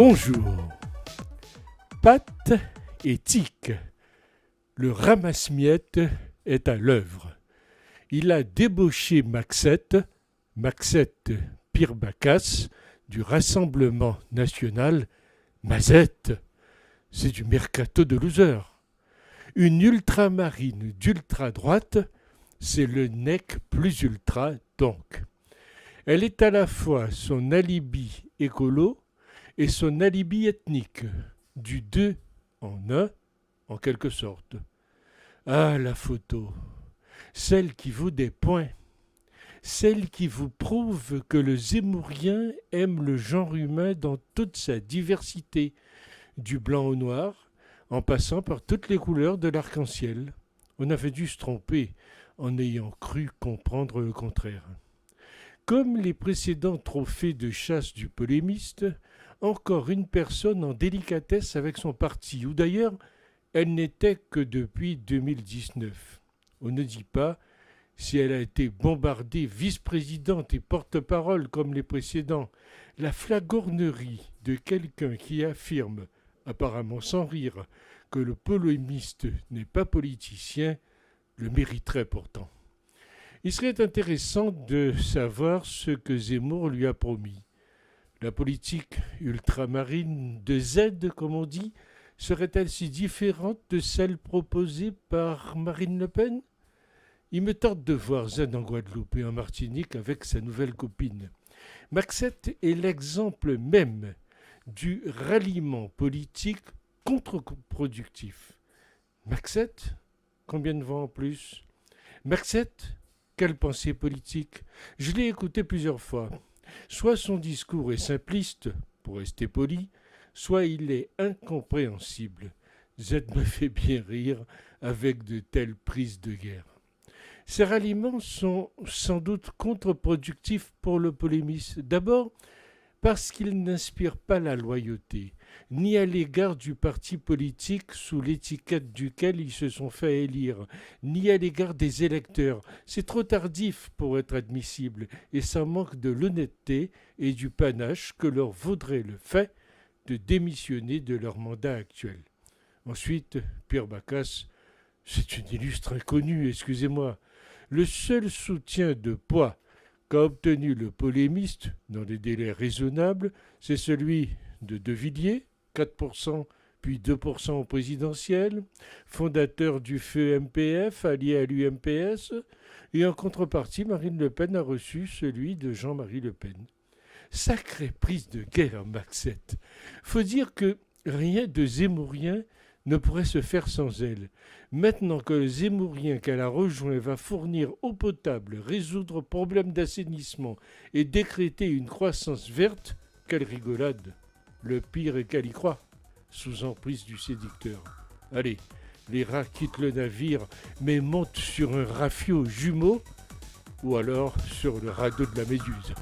Bonjour. Pâte et tic. Le ramasse-miettes est à l'œuvre. Il a débauché Maxette Pirbacas, du Rassemblement national. Mazette, c'est du mercato de losers. Une ultramarine d'ultra-droite, c'est le nec plus ultra donc. Elle est à la fois son alibi écolo et son alibi ethnique, du deux en un, en quelque sorte. Ah, la photo, celle qui vaut des points, celle qui vous prouve que le Zemmourien aime le genre humain dans toute sa diversité, du blanc au noir, en passant par toutes les couleurs de l'arc-en-ciel. On avait dû se tromper en ayant cru comprendre le contraire. Comme les précédents trophées de chasse du polémiste, encore une personne en délicatesse avec son parti, ou d'ailleurs, elle n'était que depuis 2019. On ne dit pas si elle a été bombardée vice-présidente et porte-parole comme les précédents. La flagornerie de quelqu'un qui affirme, apparemment sans rire, que le polémiste n'est pas politicien, le mériterait pourtant. Il serait intéressant de savoir ce que Zemmour lui a promis. La politique ultramarine de Z, comme on dit, serait-elle si différente de celle proposée par Marine Le Pen ? Il me tente de voir Z en Guadeloupe et en Martinique avec sa nouvelle copine. Maxette est l'exemple même du ralliement politique contre-productif. Maxette, combien de vent en plus ? Maxette, quelle pensée politique ? Je l'ai écouté plusieurs fois. Soit son discours est simpliste, pour rester poli, soit il est incompréhensible. Z me fait bien rire avec de telles prises de guerre. Ces ralliements sont sans doute contre-productifs pour le polémiste. D'abord, parce qu'ils n'inspirent pas la loyauté, ni à l'égard du parti politique sous l'étiquette duquel ils se sont fait élire, ni à l'égard des électeurs. C'est trop tardif pour être admissible, et ça manque de l'honnêteté et du panache que leur vaudrait le fait de démissionner de leur mandat actuel. Ensuite, Pirbacas, c'est une illustre inconnue, excusez-moi. Le seul soutien de poids qu'a obtenu le polémiste, dans des délais raisonnables, c'est celui de De Villiers, 4%, puis 2% au présidentiel, fondateur du feu MPF, allié à l'UMPS, et en contrepartie, Marine Le Pen a reçu celui de Jean-Marie Le Pen. Sacrée prise de guerre, Maxette. Faut dire que rien de Zemmourien ne pourrait se faire sans elle. Maintenant que le Zemmourien qu'elle a rejoint va fournir eau potable, résoudre problèmes d'assainissement et décréter une croissance verte, quelle rigolade. Le pire est qu'elle y croit, sous emprise du séducteur. Allez, les rats quittent le navire, mais montent sur un rafio jumeau, ou alors sur le radeau de la Méduse.